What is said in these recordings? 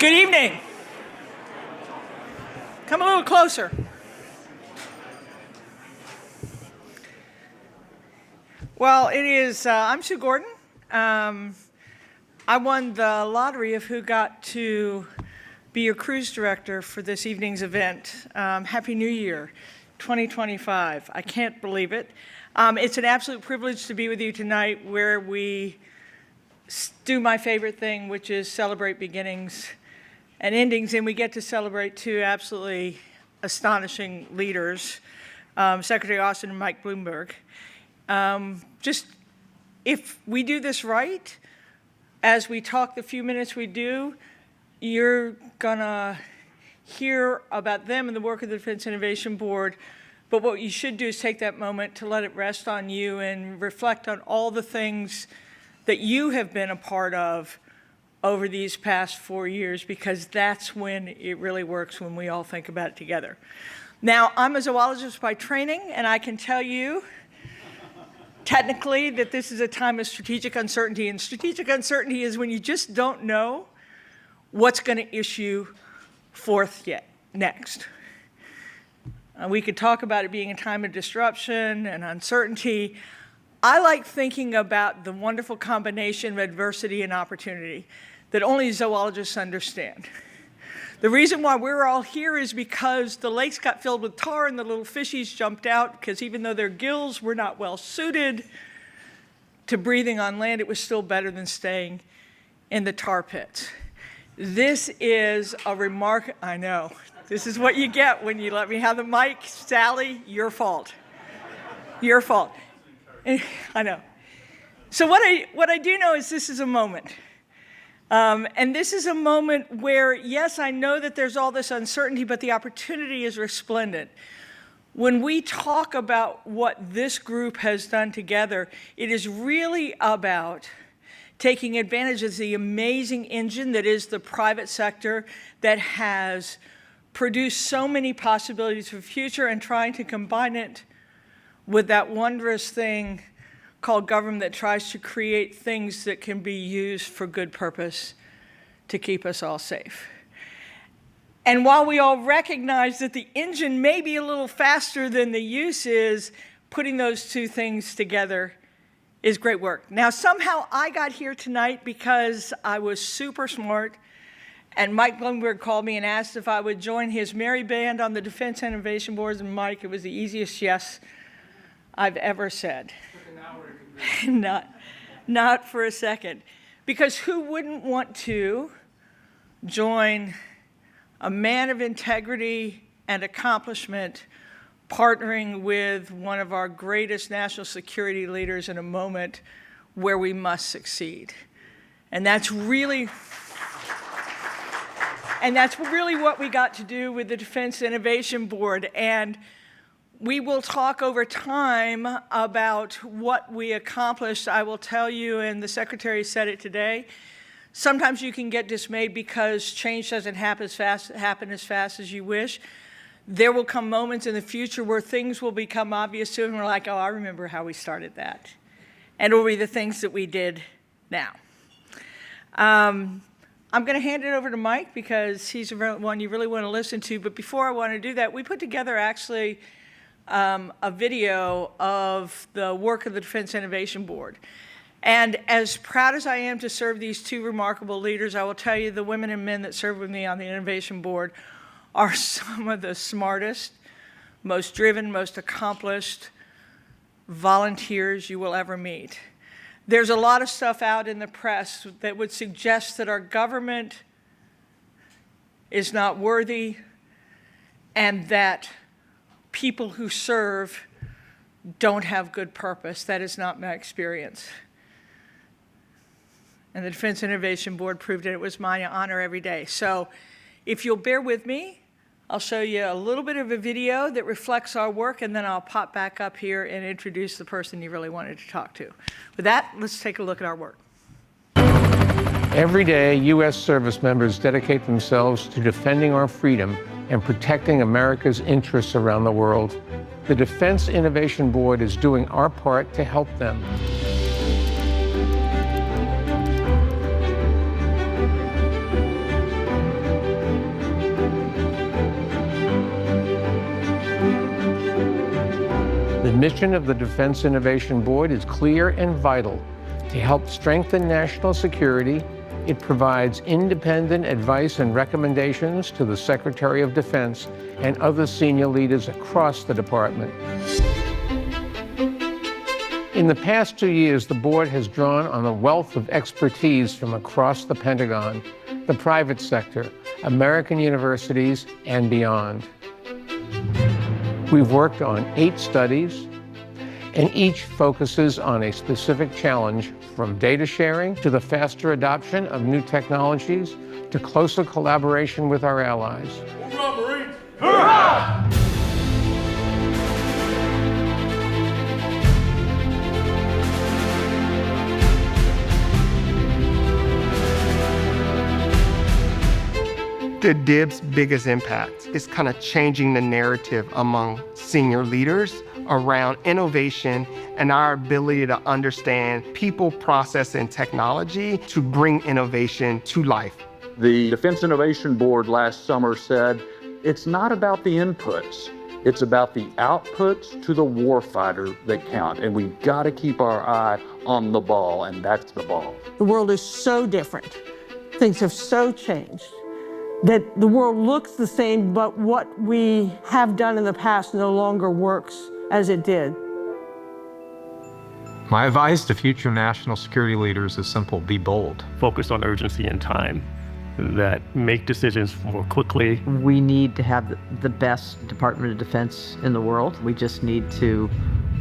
Good evening. Come a little closer. Well, I'm Sue Gordon. I won the lottery of who got to be your cruise director for this evening's event. Happy New Year, 2025. I can't believe it. It's an absolute privilege to be with you tonight where we do my favorite thing, which is celebrate beginnings and endings, and we get to celebrate two absolutely astonishing leaders, Secretary Austin and Mike Bloomberg. Just if we do this right, as we talk the few minutes we do, you're gonna hear about them and the work of the Defense Innovation Board, but what you should do is take that moment to let it rest on you and reflect on all the things that you have been a part of over these past 4 years, because that's when it really works, when we all think about it together. Now, I'm a zoologist by training, and I can tell you technically that this is a time of strategic uncertainty, and strategic uncertainty is when you just don't know what's going to issue forth next. We could talk about it being a time of disruption and uncertainty. I like thinking about the wonderful combination of adversity and opportunity that only zoologists understand. The reason why we're all here is because the lakes got filled with tar and the little fishies jumped out, because even though their gills were not well suited to breathing on land, it was still better than staying in the tar pits. This is a I know, this is what you get when you let me have the mic. Sally, your fault. Your fault. I know. So what I do know is this is a moment. And this is a moment where, yes, I know that there's all this uncertainty, but the opportunity is resplendent. When we talk about what this group has done together, it is really about taking advantage of the amazing engine that is the private sector that has produced so many possibilities for the future, and trying to combine it with that wondrous thing called government that tries to create things that can be used for good purpose to keep us all safe. And while we all recognize that the engine may be a little faster than the use is, putting those two things together is great work. Now, somehow I got here tonight because I was super smart, and Mike Bloomberg called me and asked if I would join his merry band on the Defense Innovation Boards, and Mike, it was the easiest yes I've ever said. Not for a second. Because who wouldn't want to join a man of integrity and accomplishment partnering with one of our greatest national security leaders in a moment where we must succeed? And that's really what we got to do with the Defense Innovation Board. And we will talk over time about what we accomplished. I will tell you, and the Secretary said it today, sometimes you can get dismayed because change doesn't happen as fast as you wish. There will come moments in the future where things will become obvious to us, and we're like, oh, I remember how we started that. And it will be the things that we did now. I'm going to hand it over to Mike because he's the one you really want to listen to. But before I want to do that, we put together actually a video of the work of the Defense Innovation Board. And as proud as I am to serve these two remarkable leaders, I will tell you the women and men that serve with me on the Innovation Board are some of the smartest, most driven, most accomplished volunteers you will ever meet. There's a lot of stuff out in the press that would suggest that our government is not worthy and that people who serve don't have good purpose. That is not my experience. And the Defense Innovation Board proved it. It was my honor every day. So if you'll bear with me, I'll show you a little bit of a video that reflects our work, and then I'll pop back up here and introduce the person you really wanted to talk to. With that, let's take a look at our work. Every day, U.S. service members dedicate themselves to defending our freedom and protecting America's interests around the world. The Defense Innovation Board is doing our part to help them. mission of the Defense Innovation Board is clear and vital. To help strengthen national security, it provides independent advice and recommendations to the Secretary of Defense and other senior leaders across the department. In the past 2 years, the board has drawn on a wealth of expertise from across the Pentagon, the private sector, American universities, and beyond. We've worked on 8 studies, and each focuses on a specific challenge, from data sharing to the faster adoption of new technologies to closer collaboration with our allies. Hoorah, Marines! Hoorah! The DIB's biggest impact is kind of changing the narrative among senior leaders around innovation and our ability to understand people, process, and technology to bring innovation to life. The Defense Innovation Board last summer said, it's not about the inputs, it's about the outputs to the warfighter that count. And we've got to keep our eye on the ball, and that's the ball. The world is so different. Things have so changed that the world looks the same, but what we have done in the past no longer works as it did. My advice to future national security leaders is simple: be bold. Focus on urgency and time, that make decisions more quickly. We need to have the best Department of Defense in the world. We just need to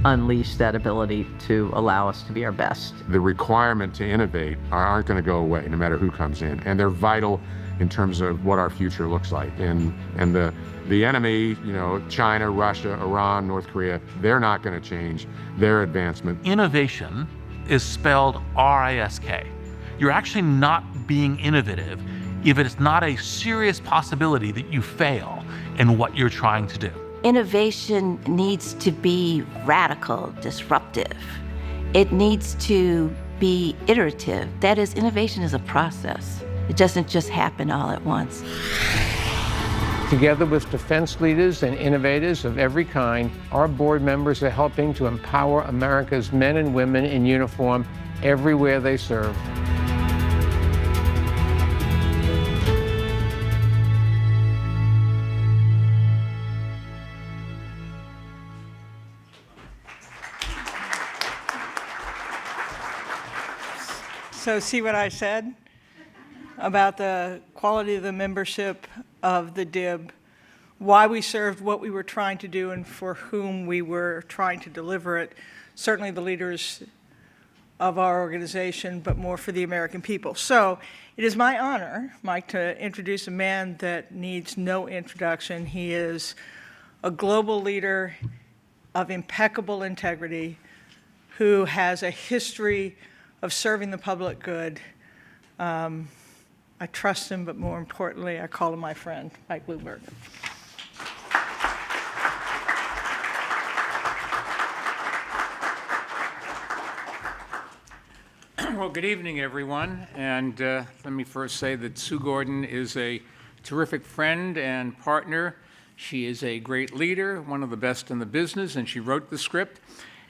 unleash that ability to allow us to be our best. The requirement to innovate aren't going to go away no matter who comes in, and they're vital in terms of what our future looks like. And the enemy, China, Russia, Iran, North Korea, they're not going to change their advancement. Innovation is spelled R-I-S-K. You're actually not being innovative if it's not a serious possibility that you fail in what you're trying to do. Innovation needs to be radical, disruptive. It needs to be iterative. That is, innovation is a process. It doesn't just happen all at once. Together with defense leaders and innovators of every kind, our board members are helping to empower America's men and women in uniform everywhere they serve. So see what I said about the quality of the membership of the DIB, why we served, what we were trying to do, and for whom we were trying to deliver it. Certainly the leaders of our organization, but more for the American people. So it is my honor, Mike, to introduce a man that needs no introduction. He is a global leader of impeccable integrity who has a history of serving the public good. I trust him, but more importantly, I call him my friend, Mike Bloomberg. Well, good evening, everyone. And let me first say that Sue Gordon is a terrific friend and partner. She is a great leader, one of the best in the business, and she wrote the script.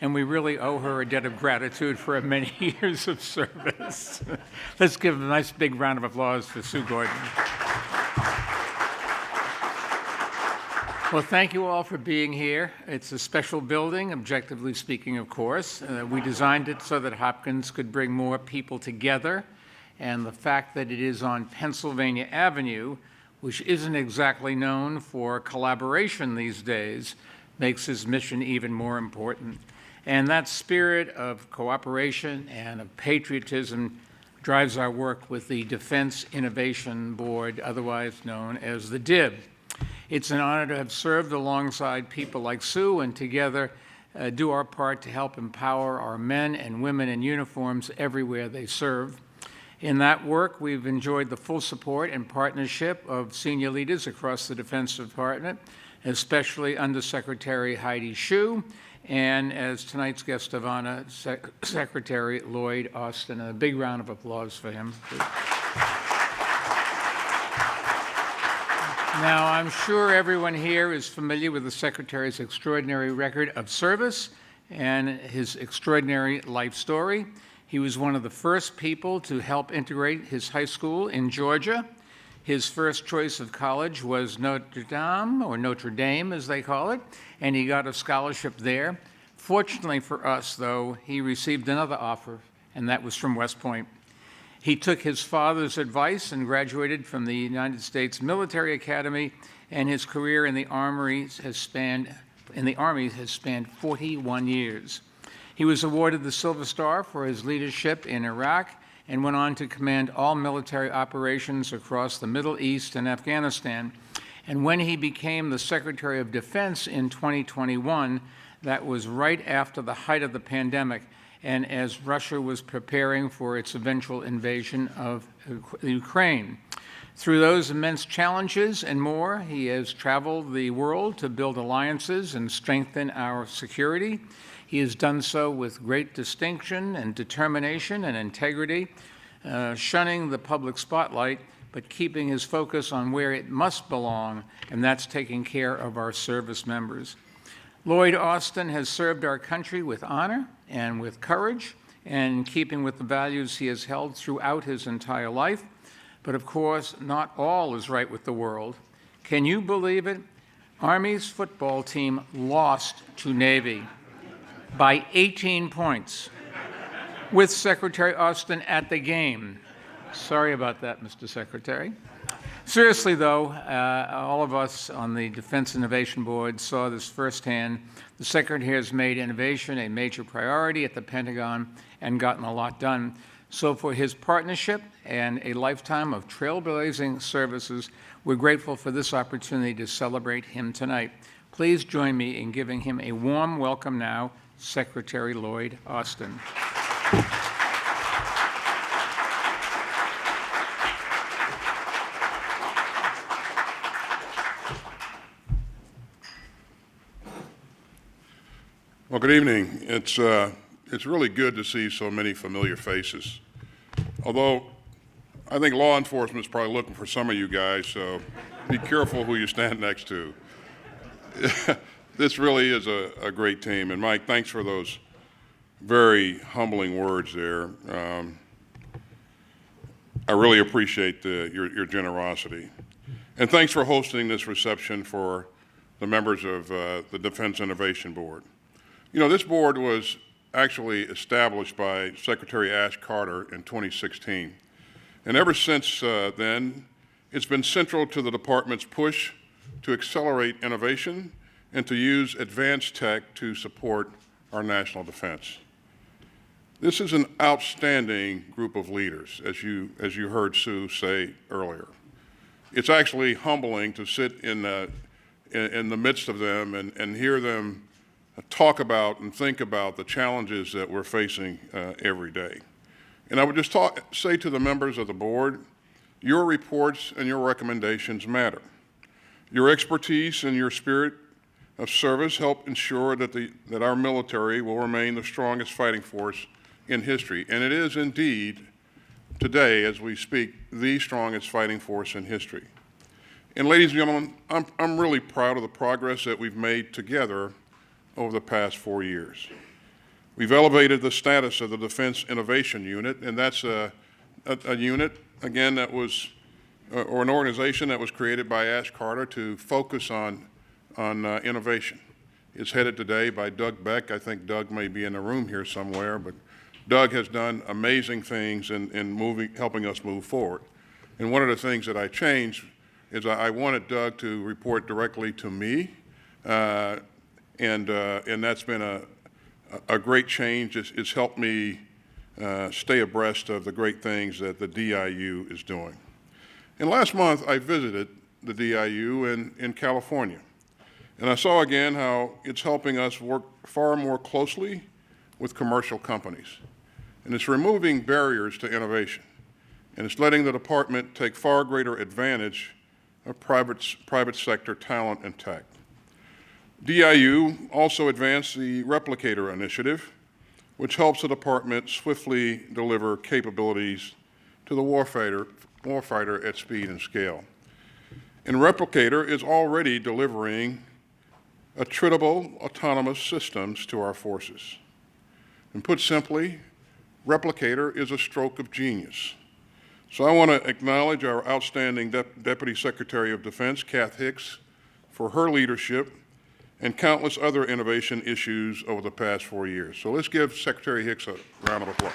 And we really owe her a debt of gratitude for many years of service. Let's give a nice big round of applause for Sue Gordon. Well, thank you all for being here. It's a special building, objectively speaking, of course. We designed it so that Hopkins could bring more people together. And the fact that it is on Pennsylvania Avenue, which isn't exactly known for collaboration these days, makes his mission even more important. And that spirit of cooperation and of patriotism drives our work with the Defense Innovation Board, otherwise known as the DIB. It's an honor to have served alongside people like Sue and together do our part to help empower our men and women in uniforms everywhere they serve. In that work, we've enjoyed the full support and partnership of senior leaders across the Defense Department, especially Undersecretary Heidi Shue, and as tonight's guest of honor, Secretary Lloyd Austin. A big round of applause for him. Now, I'm sure everyone here is familiar with the Secretary's extraordinary record of service and his extraordinary life story. He was one of the first people to help integrate his high school in Georgia. His first choice of college was Notre Dame, as they call it, and he got a scholarship there. Fortunately for us, though, he received another offer, and that was from West Point. He took his father's advice and graduated from the United States Military Academy, and his career in the Army has spanned 41 years. He was awarded the Silver Star for his leadership in Iraq and went on to command all military operations across the Middle East and Afghanistan. And when he became the Secretary of Defense in 2021, that was right after the height of the pandemic, and as Russia was preparing for its eventual invasion of Ukraine. Through those immense challenges and more, he has traveled the world to build alliances and strengthen our security. He has done so with great distinction and determination and integrity, shunning the public spotlight, but keeping his focus on where it must belong, and that's taking care of our service members. Lloyd Austin has served our country with honor and with courage, and in keeping with the values he has held throughout his entire life. But of course, not all is right with the world. Can you believe it? Army's football team lost to Navy by 18 points with Secretary Austin at the game. Sorry about that, Mr. Secretary. Seriously, though, all of us on the Defense Innovation Board saw this firsthand. The Secretary has made innovation a major priority at the Pentagon and gotten a lot done. So for his partnership and a lifetime of trailblazing services, we're grateful for this opportunity to celebrate him tonight. Please join me in giving him a warm welcome now, Secretary Lloyd Austin. Well, good evening. It's really good to see so many familiar faces. Although I think law enforcement is probably looking for some of you guys, so be careful who you stand next to. This really is a great team. And Mike, thanks for those very humbling words there. I really appreciate your generosity. And thanks for hosting this reception for the members of the Defense Innovation Board. You know, this board was actually established by Secretary Ash Carter in 2016. And ever since then, it's been central to the department's push to accelerate innovation and to use advanced tech to support our national defense. This is an outstanding group of leaders, as you heard Sue say earlier. It's actually humbling to sit in the midst of them and hear them talk about and think about the challenges that we're facing every day. And I would just say to the members of the board, your reports and your recommendations matter. Your expertise and your spirit of service help ensure that our military will remain the strongest fighting force in history. And it is indeed, today as we speak, the strongest fighting force in history. And ladies and gentlemen, I'm really proud of the progress that we've made together over the past 4 years. We've elevated the status of the Defense Innovation Unit, and that's a unit, again, that was, or an organization that was created by Ash Carter to focus on innovation. It's headed today by Doug Beck. I think Doug may be in the room here somewhere, but Doug has done amazing things in helping us move forward. And one of the things that I changed is I wanted Doug to report directly to me, and that's been a great change. It's helped me stay abreast of the great things that the DIU is doing. And last month, I visited the DIU in California. And I saw again how it's helping us work far more closely with commercial companies. And it's removing barriers to innovation. And it's letting the department take far greater advantage of private sector talent and tech. DIU also advanced the Replicator Initiative, which helps the department swiftly deliver capabilities to the warfighter at speed and scale. And Replicator is already delivering attritable autonomous systems to our forces. And put simply, Replicator is a stroke of genius. So I want to acknowledge our outstanding Deputy Secretary of Defense, Kath Hicks, for her leadership and countless other innovation issues over the past 4 years. So let's give Secretary Hicks a round of applause.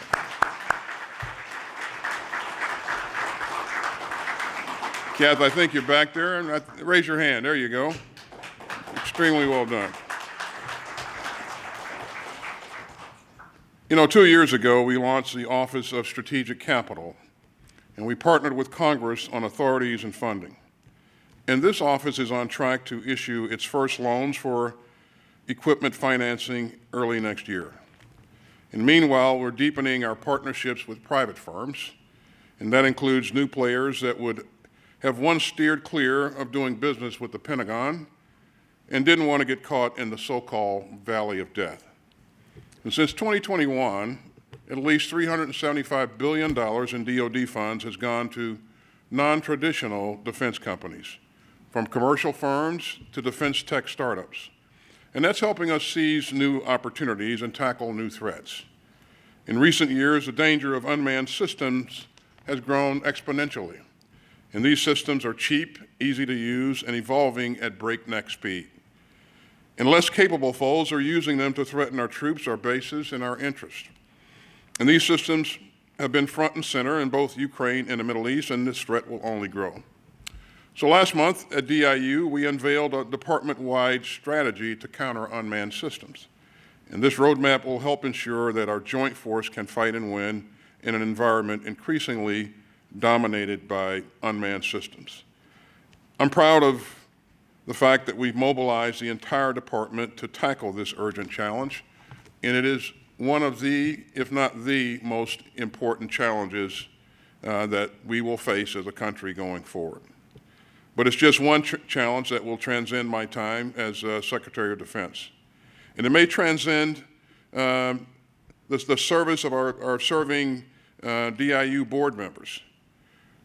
Kath, I think you're back there, and raise your hand. There you go. Extremely well done. You know, 2 years ago, we launched the Office of Strategic Capital, and we partnered with Congress on authorities and funding. And this office is on track to issue its first loans for equipment financing early next year. And meanwhile, we're deepening our partnerships with private firms, and that includes new players that would have once steered clear of doing business with the Pentagon and didn't want to get caught in the so-called valley of death. And since 2021, at least $375 billion in DoD funds has gone to non-traditional defense companies, from commercial firms to defense tech startups. And that's helping us seize new opportunities and tackle new threats. In recent years, the danger of unmanned systems has grown exponentially. And these systems are cheap, easy to use, and evolving at breakneck speed. And less capable foes are using them to threaten our troops, our bases, and our interests. And these systems have been front and center in both Ukraine and the Middle East, and this threat will only grow. So last month at DIU, we unveiled a department-wide strategy to counter unmanned systems. And this roadmap will help ensure that our joint force can fight and win in an environment increasingly dominated by unmanned systems. I'm proud of the fact that we've mobilized the entire department to tackle this urgent challenge, and it is one of the, if not the most important challenges that we will face as a country going forward. But it's just one challenge that will transcend my time as Secretary of Defense. And it may transcend the service of our serving DIU board members.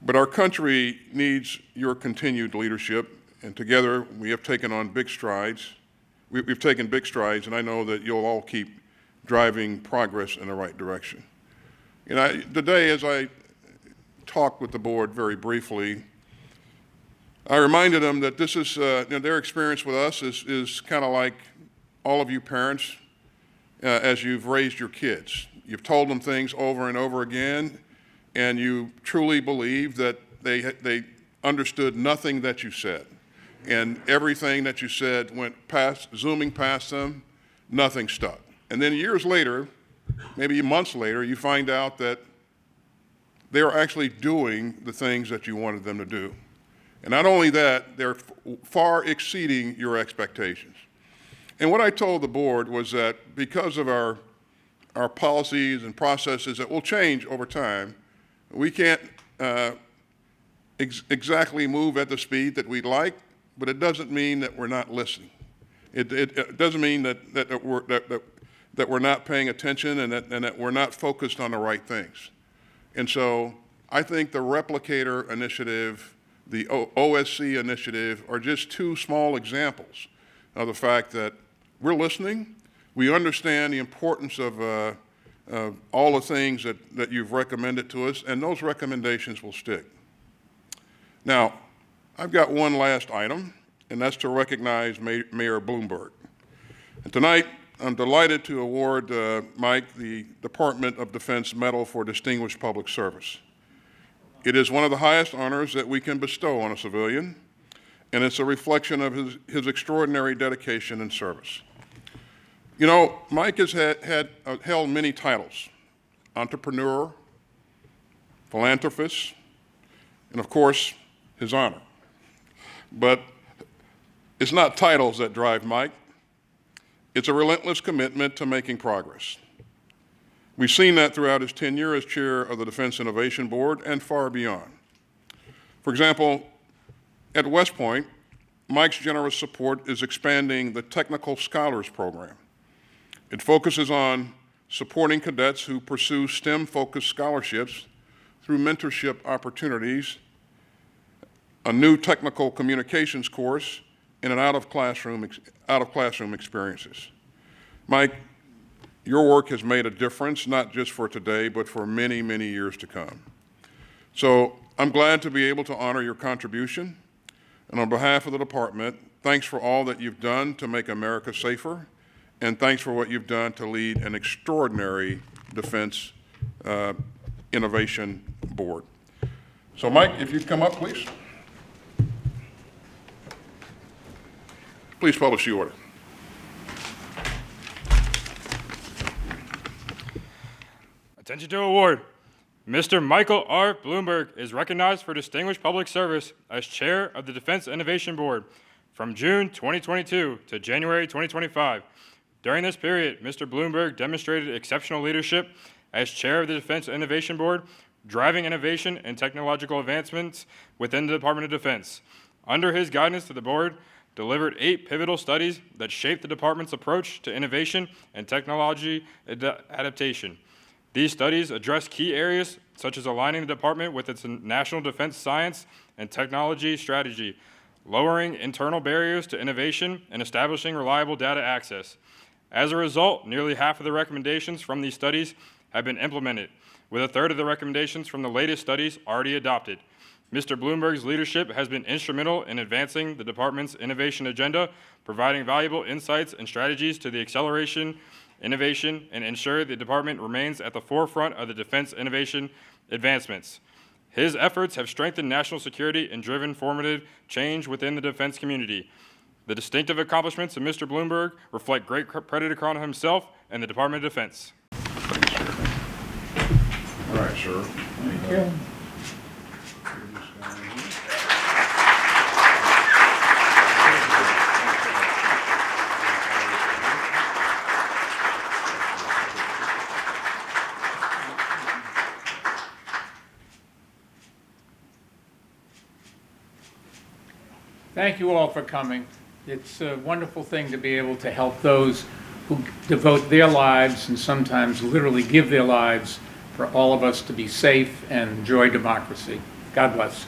But our country needs your continued leadership, and together we have taken on big strides. We've taken big strides, and I know that you'll all keep driving progress in the right direction. You know, today, as I talked with the board very briefly, I reminded them that this is, their experience with us is kind of like all of you parents as you've raised your kids. You've told them things over and over again, and you truly believe that they understood nothing that you said. And everything that you said went zooming past them, nothing stuck. And then years later, maybe months later, you find out that they are actually doing the things that you wanted them to do. And not only that, they're far exceeding your expectations. And what I told the board was that because of our policies and processes that will change over time, we can't exactly move at the speed that we'd like, but it doesn't mean that we're not listening. It doesn't mean that we're not paying attention and that we're not focused on the right things. And so I think the Replicator initiative, the OSC initiative are just two small examples of the fact that we're listening. We understand the importance of all the things that you've recommended to us, and those recommendations will stick. Now, I've got one last item, and that's to recognize Mayor Bloomberg. And tonight, I'm delighted to award Mike the Department of Defense Medal for Distinguished Public Service. It is one of the highest honors that we can bestow on a civilian, and it's a reflection of his extraordinary dedication and service. You know, Mike has held many titles: entrepreneur, philanthropist, and of course, his honor. But it's not titles that drive Mike. It's a relentless commitment to making progress. We've seen that throughout his tenure as chair of the Defense Innovation Board and far beyond. For example, at West Point, Mike's generous support is expanding the Technical Scholars Program. It focuses on supporting cadets who pursue STEM-focused scholarships through mentorship opportunities, a new technical communications course, in and out of classroom experiences. Mike, your work has made a difference, not just for today, but for many, many years to come. So I'm glad to be able to honor your contribution. And on behalf of the department, thanks for all that you've done to make America safer, and thanks for what you've done to lead an extraordinary Defense Innovation Board. So Mike, if you'd come up, please. Please publish the order. Attention to award. Mr. Michael R. Bloomberg is recognized for distinguished public service as chair of the Defense Innovation Board from June 2022 to January 2025. During this period, Mr. Bloomberg demonstrated exceptional leadership as chair of the Defense Innovation Board, driving innovation and technological advancements within the Department of Defense. Under his guidance, the board delivered 8 pivotal studies that shaped the department's approach to innovation and technology adaptation. These studies address key areas such as aligning the department with its national defense science and technology strategy, lowering internal barriers to innovation, and establishing reliable data access. As a result, nearly half of the recommendations from these studies have been implemented, with a third of the recommendations from the latest studies already adopted. Mr. Bloomberg's leadership has been instrumental in advancing the department's innovation agenda, providing valuable insights and strategies to the acceleration innovation and ensure the department remains at the forefront of the defense innovation advancements. His efforts have strengthened national security and driven formative change within the defense community. The distinctive accomplishments of Mr. Bloomberg reflect great credit upon himself and the Department of Defense. All right, sir. Thank you. Thank you all for coming. It's a wonderful thing to be able to help those who devote their lives and sometimes literally give their lives for all of us to be safe and enjoy democracy. God bless.